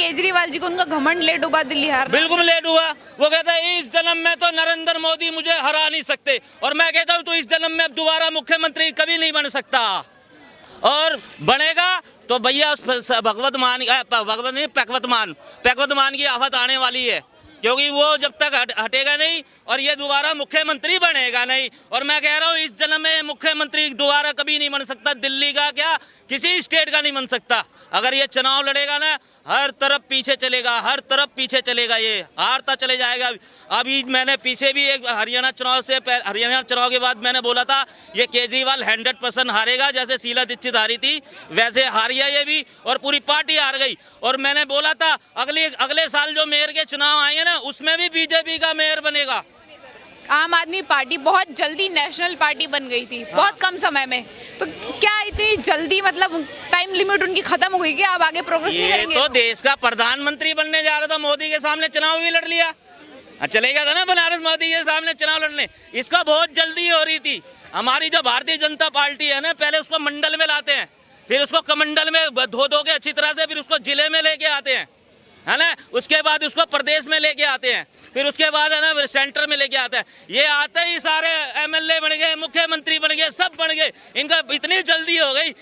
केजरीवाल जी को उनका घमंड लेट हुआ दिल्ली हार? बिल्कुल लेट हुआ। वो कहता है इस जन्म में तो नरेंद्र मोदी मुझे हरा नहीं सकते, और मैं कहता हूँ तो इस जन्म में दोबारा मुख्यमंत्री कभी नहीं बन सकता, और बनेगा तो भैया उस भगवत मान की आफत आने वाली है, क्योंकि वो जब तक हटेगा नहीं और ये दोबारा मुख्यमंत्री बनेगा नहीं। और मैं कह रहा हूँ इस जन्म में मुख्यमंत्री दोबारा कभी नहीं बन सकता, दिल्ली का क्या किसी स्टेट का नहीं बन सकता। अगर ये चुनाव लड़ेगा ना, हर तरफ पीछे चलेगा, हर तरफ पीछे चलेगा, ये हारता चले जाएगा। अभी मैंने पीछे भी एक हरियाणा चुनाव के बाद मैंने बोला था ये केजरीवाल 100% हारेगा, जैसे शीला दीक्षित हारी थी वैसे हारिया ये भी, और पूरी पार्टी हार गई। और मैंने बोला था अगले साल जो मेयर के चुनाव आएंगे ना, उसमें भी बीजेपी का मेयर बनेगा। आम आदमी पार्टी बहुत जल्दी नेशनल पार्टी बन गई थी, बहुत कम समय में, तो क्या इतनी जल्दी मतलब टाइम लिमिट उनकी खत्म हो गई कि अब आगे प्रोग्रेस नहीं करेंगे? तो देश का प्रधानमंत्री बनने जा रहा था, मोदी के सामने चुनाव भी लड़ लिया, चलेगा था ना बनारस मोदी के सामने चुनाव लड़ने। इसका बहुत जल्दी हो रही थी। हमारी जो भारतीय जनता पार्टी है ना, पहले उसको मंडल में लाते हैं, फिर उसको कमंडल में धो के अच्छी तरह से, फिर उसको जिले में लेके आते हैं, है ना, उसके बाद उसको प्रदेश में लेके आते हैं, फिर उसके बाद है ना सेंटर में लेके आता है। ये आते ही सारे एमएलए बन गए, मुख्यमंत्री बन गए, सब बन गए। इनका इतनी जल्दी हो गई।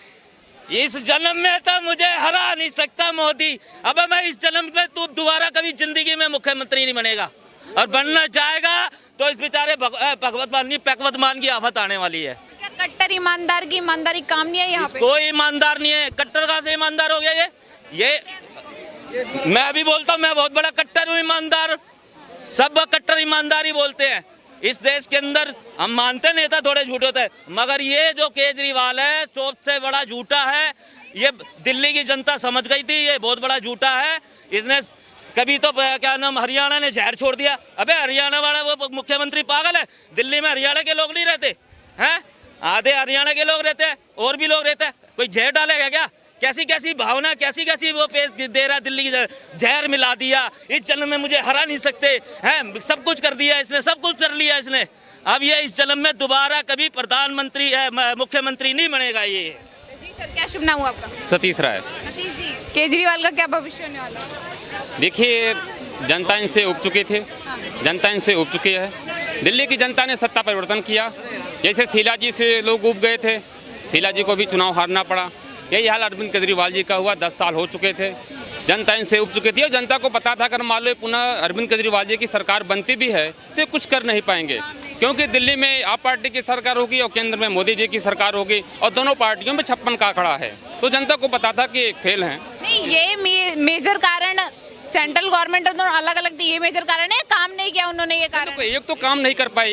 इस जन्म में तो मुझे हरा नहीं सकता मोदी। अब मैं इस जन्म में तू दोबारा कभी जिंदगी में मुख्यमंत्री नहीं बनेगा, और बनना चाहेगा तो इस बेचारे भगवत मान की आफत आने वाली है। क्या कट्टर ईमानदार की ईमानदारी काम नहीं है यहाँ पे? कोई ईमानदार नहीं है। कट्टर कहाँ से ईमानदार हो गया ये मैं अभी बोलता हूँ, मैं बहुत बड़ा कट्टर हूँ, ईमानदार। सब कट्टर ईमानदारी बोलते हैं इस देश के अंदर। हम मानते नेता थोड़े झूठे होते हैं, मगर ये जो केजरीवाल है सबसे बड़ा झूठा है। ये दिल्ली की जनता समझ गई थी, ये बहुत बड़ा झूठा है। इसने कभी तो क्या नाम हरियाणा ने जहर छोड़ दिया। अबे हरियाणा वाला वो मुख्यमंत्री पागल है। दिल्ली में हरियाणा के लोग नहीं रहते हैं, आधे हरियाणा के लोग रहते हैं, और भी लोग रहते हैं। कोई जहर डालेगा क्या? कैसी कैसी भावना, कैसी कैसी वो पेश दे रहा। दिल्ली की जहर मिला दिया, इस जन्म में मुझे हरा नहीं सकते हैं, सब कुछ कर दिया इसने, सब कुछ कर लिया इसने। अब ये इस जन्म में दोबारा कभी प्रधानमंत्री मुख्यमंत्री नहीं बनेगा ये। जी सर, क्या शुभ नाम हुआ आपका? सतीश राय। सतीश जी, केजरीवाल का क्या भविष्य होने वाला है? देखिए, जनता इनसे उब चुकी थी, जनता इनसे उब चुकी है। दिल्ली की जनता ने सत्ता परिवर्तन किया। जैसे शीला जी से लोग उब गए थे, शीला जी को भी चुनाव हारना पड़ा। यही हाल अरविंद केजरीवाल जी का हुआ। 10 साल हो चुके थे, जनता इनसे उब चुकी थी, और जनता को पता था अगर मान लो पुनः अरविंद केजरीवाल जी की सरकार बनती भी है तो कुछ कर नहीं पाएंगे, क्योंकि दिल्ली में आप पार्टी की सरकार होगी और केंद्र में मोदी जी की सरकार होगी, और दोनों पार्टियों में 56 का आंकड़ा है। तो जनता को पता था कि फेल हैं। नहीं, ये मेजर कारण सेंट्रल गवर्नमेंट और दोनों अलग अलग थी, ये मेजर कारण है, काम नहीं किया उन्होंने, ये कारण एक तो काम नहीं कर पाए,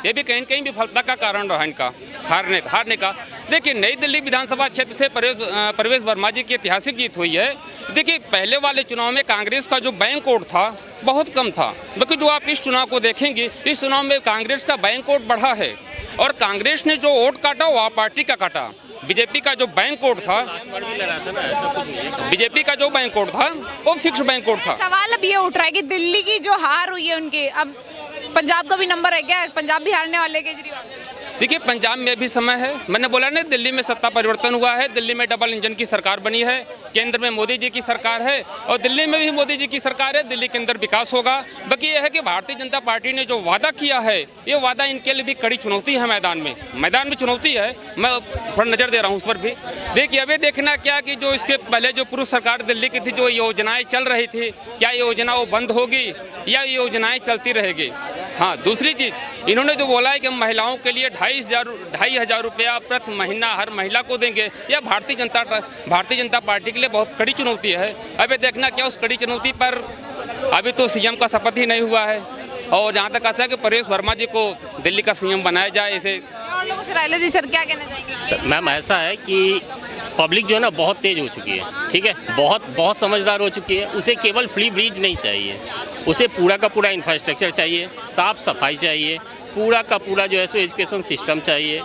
ये भी कहीं कहीं विफलता का कारण रहा इनका हारने का। देखिए, नई दिल्ली विधानसभा क्षेत्र से परवेश वर्मा जी की ऐतिहासिक जीत हुई है। देखिए, पहले वाले चुनाव में कांग्रेस का जो बैंक वोट था बहुत कम था, लेकिन जो आप इस चुनाव को देखेंगे, इस चुनाव में कांग्रेस का बैंक वोट बढ़ा है, और कांग्रेस ने जो वोट काटा वो आप पार्टी का काटा। बीजेपी का जो बैंक वोट था, बीजेपी का जो बैंक वोट था वो फिक्स बैंक वोट था। सवाल अब ये उठ रहा है कि दिल्ली की जो हार हुई है उनके, अब पंजाब का भी नंबर है क्या? पंजाब भी हारने वाले केजरीवाल? देखिए, पंजाब में भी समय है। मैंने बोला ना, दिल्ली में सत्ता परिवर्तन हुआ है, दिल्ली में डबल इंजन की सरकार बनी है, केंद्र में मोदी जी की सरकार है, और दिल्ली में भी मोदी जी की सरकार है। दिल्ली के अंदर विकास होगा। बाकी यह है कि भारतीय जनता पार्टी ने जो वादा किया है, ये वादा इनके लिए भी कड़ी चुनौती है। मैदान में चुनौती है, मैं थोड़ा नज़र दे रहा हूँ उस पर भी। देखिए, अभी देखना क्या कि जो इसके पहले जो पूर्व सरकार दिल्ली की थी, जो योजनाएं चल रही थी, क्या योजना वो बंद होगी या योजनाएं चलती रहेगी? हाँ, दूसरी चीज़ इन्होंने जो बोला है कि महिलाओं के लिए 2,500 रुपया प्रति महीना हर महिला को देंगे, यह भारतीय जनता पार्टी के लिए बहुत कड़ी चुनौती है। अभी देखना क्या उस कड़ी चुनौती पर अभी तो सीएम का शपथ ही नहीं हुआ है, और जहाँ तक आता है कि परवेश वर्मा जी को दिल्ली का सीएम बनाया जाए। ऐसे और लोगों से रायला जी सर क्या कहना चाहेंगे? मैम, ऐसा है कि पब्लिक जो है ना बहुत तेज हो चुकी है, ठीक है, बहुत समझदार हो चुकी है। उसे केवल फ्री ब्रिज नहीं चाहिए, उसे पूरा का पूरा इंफ्रास्ट्रक्चर चाहिए, साफ सफाई चाहिए, पूरा का पूरा जो है सो एजुकेशन सिस्टम चाहिए,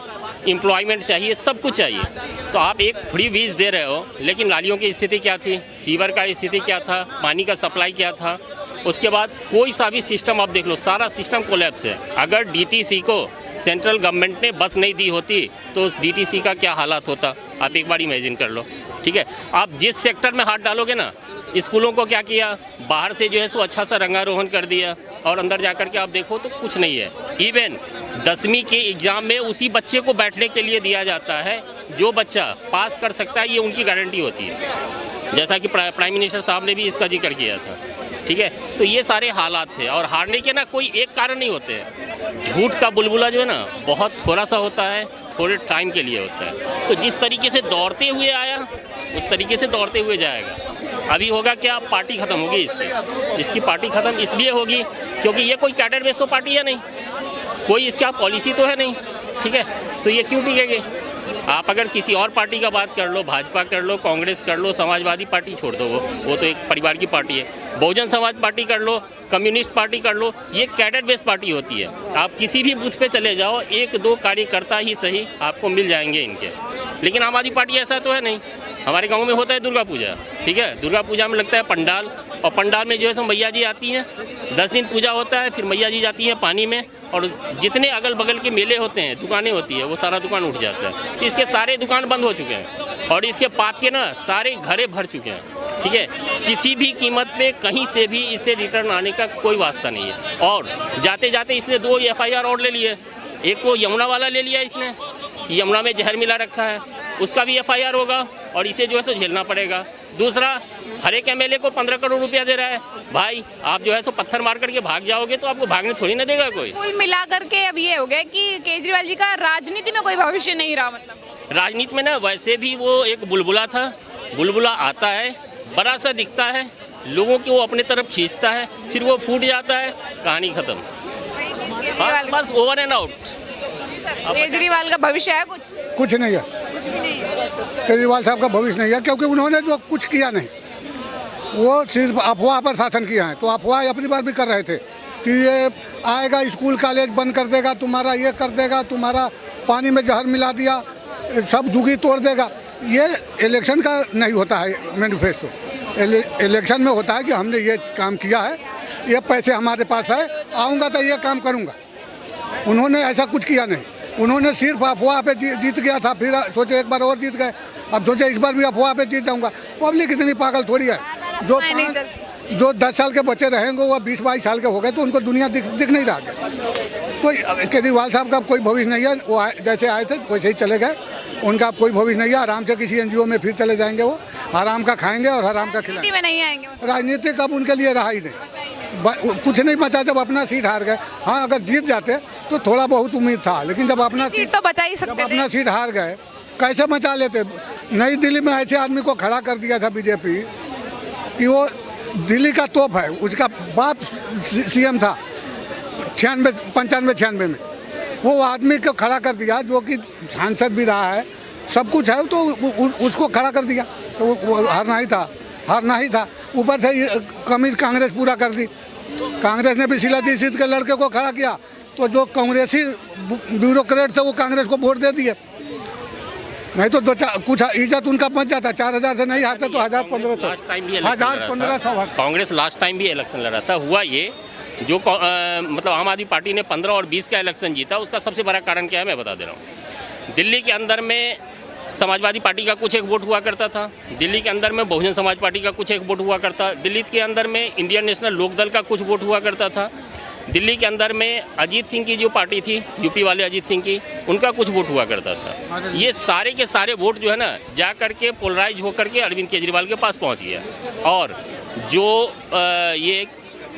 एम्प्लॉयमेंट चाहिए, सब कुछ चाहिए। तो आप एक फ्री ब्रिज दे रहे हो, लेकिन नालियों की स्थिति क्या थी, सीवर का स्थिति क्या था, पानी का सप्लाई क्या था, उसके बाद कोई सा भी सिस्टम आप देख लो, सारा सिस्टम कोलैप्स है। अगर डीटीसी को सेंट्रल गवर्नमेंट ने बस नहीं दी होती तो उस डीटीसी का क्या हालात होता, आप एक बार इमेजिन कर लो। ठीक है, आप जिस सेक्टर में हाथ डालोगे ना स्कूलों को क्या किया, बाहर से जो है सो अच्छा सा रंगारोहण कर दिया और अंदर जाकर के आप देखो तो कुछ नहीं है। इवन 10वीं के एग्ज़ाम में उसी बच्चे को बैठने के लिए दिया जाता है जो बच्चा पास कर सकता है, ये उनकी गारंटी होती है, जैसा कि प्राइम मिनिस्टर साहब ने भी इसका जिक्र किया था। ठीक है, तो ये सारे हालात थे और हारने के ना कोई एक कारण नहीं होते हैं। झूठ का बुलबुला जो है ना बहुत थोड़ा सा होता है, थोड़े टाइम के लिए होता है। तो जिस तरीके से दौड़ते हुए आया उस तरीके से दौड़ते हुए जाएगा। अभी होगा क्या, पार्टी ख़त्म होगी इसकी पार्टी ख़त्म इसलिए होगी क्योंकि ये कोई कैडर बेस तो पार्टी है नहीं, कोई इसका पॉलिसी तो है नहीं। ठीक है, तो ये क्यों टिकेगी? आप अगर किसी और पार्टी का बात कर लो, भाजपा कर लो, कांग्रेस कर लो, समाजवादी पार्टी छोड़ दो, वो तो एक परिवार की पार्टी है। बहुजन समाज पार्टी कर लो, कम्युनिस्ट पार्टी कर लो, ये कैडर बेस्ड पार्टी होती है। आप किसी भी बूथ पे चले जाओ, 1-2 कार्यकर्ता ही सही आपको मिल जाएंगे इनके। लेकिन आम आदमी पार्टी ऐसा तो है नहीं। हमारे गांव में होता है दुर्गा पूजा, ठीक है, दुर्गा पूजा में लगता है पंडाल, और पंडाल में जो है सो मैया जी आती हैं, 10 दिन पूजा होता है, फिर मैया जी जाती हैं पानी में, और जितने अगल बगल के मेले होते हैं, दुकानें होती है, वो सारा दुकान उठ जाता है। इसके सारे दुकान बंद हो चुके हैं और इसके पाप के ना सारे घरे भर चुके हैं। ठीक है, किसी भी कीमत पे कहीं से भी इसे रिटर्न आने का कोई वास्ता नहीं है। और जाते जाते इसने 2 FIR और ले लिए। एक तो यमुना वाला ले लिया इसने, यमुना में जहर मिला रखा है, उसका भी FIR होगा और इसे जो है सो झेलना पड़ेगा। दूसरा, हर एक MLA को 15 करोड़ रुपया दे रहा है। भाई आप जो है सो पत्थर मार करके भाग जाओगे तो आपको भागने थोड़ी ना देगा कोई। कुल मिला करके अब ये हो गया कि केजरीवाल जी का राजनीति में कोई भविष्य नहीं रहा। मतलब राजनीति में ना वैसे भी वो एक बुलबुला था, बुलबुला आता है, बड़ा सा दिखता है, लोगों को वो अपने तरफ खींचता है, फिर वो फूट जाता है, कहानी खत्म, बस ओवर एंड आउट। केजरीवाल का भविष्य है कुछ नहीं है। केजरीवाल साहब का भविष्य नहीं है क्योंकि उन्होंने जो कुछ किया नहीं, वो सिर्फ अफवाह पर शासन किया है। तो अफवाह अपनी बार भी कर रहे थे कि ये आएगा, स्कूल कॉलेज बंद कर देगा, तुम्हारा ये कर देगा, तुम्हारा पानी में जहर मिला दिया, सब जुगी तोड़ देगा। ये इलेक्शन का नहीं होता है मैनिफेस्टो। इलेक्शन में होता है कि हमने ये काम किया है, ये पैसे हमारे पास है, आऊँगा तो ये काम करूँगा। उन्होंने ऐसा कुछ किया नहीं, उन्होंने सिर्फ अफवाह पे जीत गया था, फिर सोचे एक बार और जीत गए, अब सोचे इस बार भी अफवाह पे जीत जाऊँगा। पब्लिक इतनी पागल थोड़ी है। जो 10 साल के बच्चे रहेंगे वो 20-22 साल के हो गए तो उनको दुनिया दिख नहीं रहा। तो केजरीवाल साहब का कोई भविष्य नहीं है। वो जैसे आए थे वैसे ही चले गए, उनका कोई भविष्य नहीं है। आराम से किसी NGO में फिर चले जाएंगे, वो आराम का खाएंगे और आराम का खिलाएंगे। में नहीं आएंगे, राजनीति कब उनके लिए रहा ही नहीं, कुछ नहीं बचा। जब अपना सीट हार गए, हाँ अगर जीत जाते तो थोड़ा बहुत उम्मीद था, लेकिन जब अपना सीट तो बचा ही सकते थे। अपना सीट हार गए कैसे बचा लेते? नई दिल्ली में ऐसे आदमी को खड़ा कर दिया था बीजेपी कि वो दिल्ली का तोप है, उसका बाप CM था 95-96 में। वो आदमी को खड़ा कर दिया जो कि सांसद भी रहा है, सब कुछ है, तो उसको खड़ा कर दिया। तो वो हारना ही था। ऊपर से कमी कांग्रेस पूरा कर दी। कांग्रेस ने भी शीला दीक्षित के लड़के को खड़ा किया, तो जो कांग्रेसी ब्यूरोक्रेट थे वो कांग्रेस को वोट दे दिए। नहीं तो कुछ इज्जत उनका बच जाता। 4000 से नहीं हारते तो 1500। कांग्रेस लास्ट टाइम भी इलेक्शन लड़ा था। हुआ ये जो मतलब आम आदमी पार्टी ने 15 और 20 का इलेक्शन जीता, उसका सबसे बड़ा कारण क्या है मैं बता दे रहा हूँ। दिल्ली के अंदर में समाजवादी पार्टी का कुछ एक वोट हुआ करता था, दिल्ली के अंदर में बहुजन समाज पार्टी का कुछ एक वोट हुआ करता, दिल्ली के अंदर में इंडियन नेशनल लोकदल का कुछ वोट हुआ करता था, दिल्ली के अंदर में अजीत सिंह की जो पार्टी थी, यूपी वाले अजीत सिंह की, उनका कुछ वोट हुआ करता था। ये सारे के सारे वोट जो है ना जा करके पोलराइज होकर के अरविंद केजरीवाल के पास पहुंच गया। और जो ये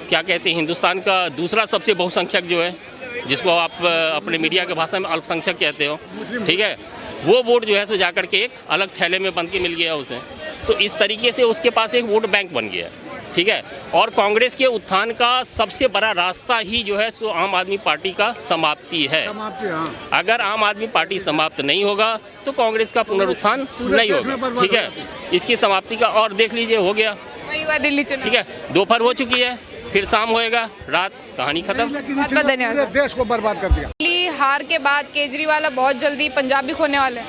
क्या कहते हैं, हिंदुस्तान का दूसरा सबसे बहुसंख्यक जो है, जिसको आप अपने मीडिया के भाषा में अल्पसंख्यक कहते हो, ठीक है, वो वोट जो है सो जाकर के एक अलग थैले में बंद के मिल गया उसे। तो इस तरीके से उसके पास एक वोट बैंक बन गया, ठीक है। और कांग्रेस के उत्थान का सबसे बड़ा रास्ता ही जो है सो आम आदमी पार्टी का समाप्ति है। अगर आम आदमी पार्टी समाप्त नहीं होगा तो कांग्रेस का पुनरुत्थान नहीं होगा, ठीक है। इसकी समाप्ति का और देख लीजिए, हो गया दिल्ली, ठीक है, दोपहर हो चुकी है, फिर शाम होएगा, रात, कहानी खत्म। धन्यवाद। देश को बर्बाद कर दिया। हार के बाद केजरीवाल बहुत जल्दी पंजाब भी खोने वाले हैं।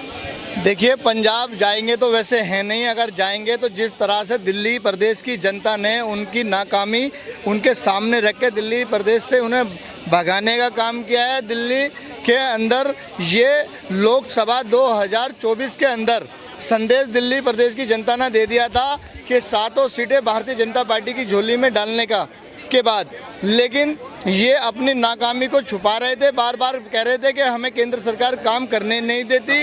देखिए, पंजाब जाएंगे तो वैसे है नहीं, अगर जाएंगे तो जिस तरह से दिल्ली प्रदेश की जनता ने उनकी नाकामी उनके सामने रख के दिल्ली प्रदेश से उन्हें भगाने का काम किया है। दिल्ली के अंदर ये लोकसभा 2024 के अंदर संदेश दिल्ली प्रदेश की जनता ने दे दिया था कि 7 सीटें भारतीय जनता पार्टी की झोली में डालने का के बाद, लेकिन ये अपनी नाकामी को छुपा रहे थे। बार बार कह रहे थे कि हमें केंद्र सरकार काम करने नहीं देती,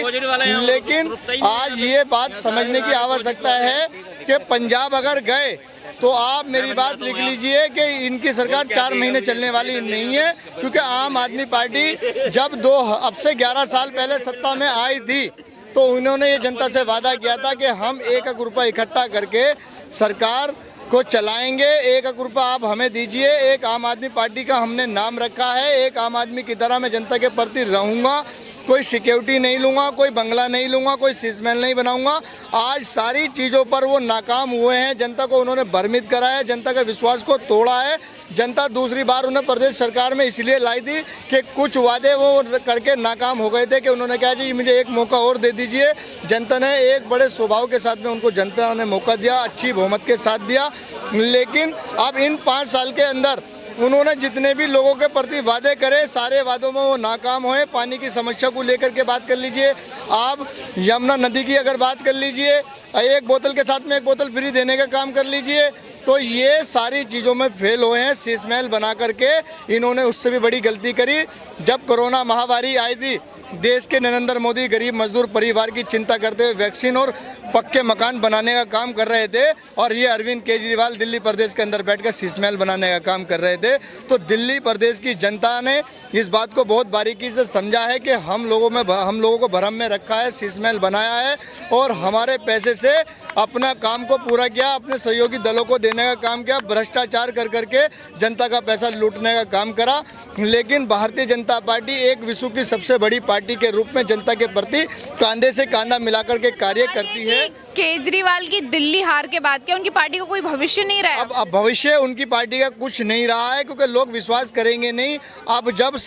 लेकिन आज ये बात समझने की आवश्यकता है कि पंजाब अगर गए तो आप मेरी बात लिख लीजिए कि इनकी सरकार 4 महीने चलने वाली नहीं है, क्योंकि आम आदमी पार्टी जब अब से 11 साल पहले सत्ता में आई थी तो उन्होंने ये जनता से वादा किया था कि हम 1 रुपया इकट्ठा करके सरकार को चलाएंगे। 1 रुपया आप हमें दीजिए। एक आम आदमी पार्टी का हमने नाम रखा है। एक आम आदमी की तरह मैं जनता के प्रति रहूँगा। कोई सिक्योरिटी नहीं लूँगा, कोई बंगला नहीं लूँगा, कोई शीशमहल नहीं बनाऊँगा। आज सारी चीज़ों पर वो नाकाम हुए हैं। जनता को उन्होंने भ्रमित करा है, जनता के विश्वास को तोड़ा है। जनता दूसरी बार उन्हें प्रदेश सरकार में इसलिए लाई थी कि कुछ वादे वो करके नाकाम हो गए थे कि उन्होंने कहा जी मुझे एक मौका और दे दीजिए। जनता ने एक बड़े स्वभाव के साथ में उनको जनता ने मौका दिया, अच्छी बहुमत के साथ दिया। लेकिन अब इन 5 साल के अंदर उन्होंने जितने भी लोगों के प्रति वादे करे, सारे वादों में वो नाकाम हुए। पानी की समस्या को लेकर के बात कर लीजिए, आप यमुना नदी की अगर बात कर लीजिए, 1 बोतल के साथ में 1 बोतल फ्री देने का काम कर लीजिए, तो ये सारी चीज़ों में फेल हुए हैं। शीशमहल बना करके इन्होंने उससे भी बड़ी गलती करी। जब कोरोना महामारी आई थी, देश के नरेंद्र मोदी गरीब मजदूर परिवार की चिंता करते हुए वैक्सीन और पक्के मकान बनाने का काम कर रहे थे, और ये अरविंद केजरीवाल दिल्ली प्रदेश के अंदर बैठकर शीशमहल बनाने का काम कर रहे थे। तो दिल्ली प्रदेश की जनता ने इस बात को बहुत बारीकी से समझा है कि हम लोगों को भ्रम में रखा है, शीशमहल बनाया है और हमारे पैसे से अपना काम को पूरा किया, अपने सहयोगी दलों को देने का काम किया, भ्रष्टाचार कर करके जनता का पैसा लूटने का काम करा। लेकिन भारतीय जनता पार्टी एक विश्व की सबसे बड़ी पार्टी के रूप में जनता के प्रति कांधे से कांधा मिलाकर के कार्य करती है। केजरीवाल की दिल्ली हार के बाद क्या उनकी पार्टी को कोई भविष्य नहीं रहा? अब भविष्य उनकी पार्टी का कुछ नहीं रहा है, क्योंकि लोग विश्वास करेंगे नहीं। अब जब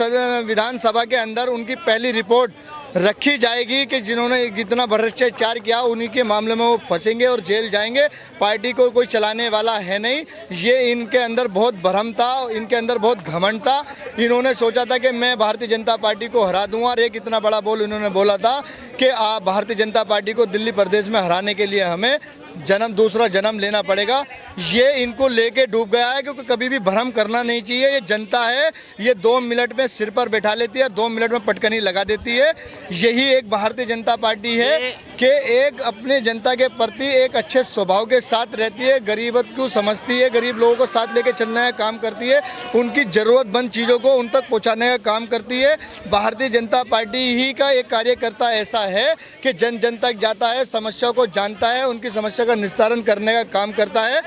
विधानसभा के अंदर उनकी पहली रिपोर्ट रखी जाएगी कि जिन्होंने इतना भ्रष्टाचार किया उन्हीं के मामले में वो फंसेंगे और जेल जाएंगे। पार्टी को कोई चलाने वाला है नहीं। ये इनके अंदर बहुत भ्रम था, इनके अंदर बहुत घमंड था। इन्होंने सोचा था कि मैं भारतीय जनता पार्टी को हरा दूंगा, और एक इतना बड़ा बोल इन्होंने बोला था कि भारतीय जनता पार्टी को दिल्ली प्रदेश में हराने के लिए हमें दूसरा जन्म लेना पड़ेगा। ये इनको लेके डूब गया है, क्योंकि कभी भी भ्रम करना नहीं चाहिए। ये जनता है, ये 2 मिनट में सिर पर बैठा लेती है, 2 मिनट में पटकनी लगा देती है। यही एक भारतीय जनता पार्टी है कि एक अपने जनता के प्रति एक अच्छे स्वभाव के साथ रहती है, गरीबत को समझती है, गरीब लोगों को साथ लेके चलने का काम करती है, उनकी ज़रूरतमंद चीज़ों को उन तक पहुँचाने का काम करती है। भारतीय जनता पार्टी ही का एक कार्यकर्ता ऐसा है कि जन जन तक जाता है, समस्या को जानता है, उनकी समस्या का निस्तारण करने का काम करता है।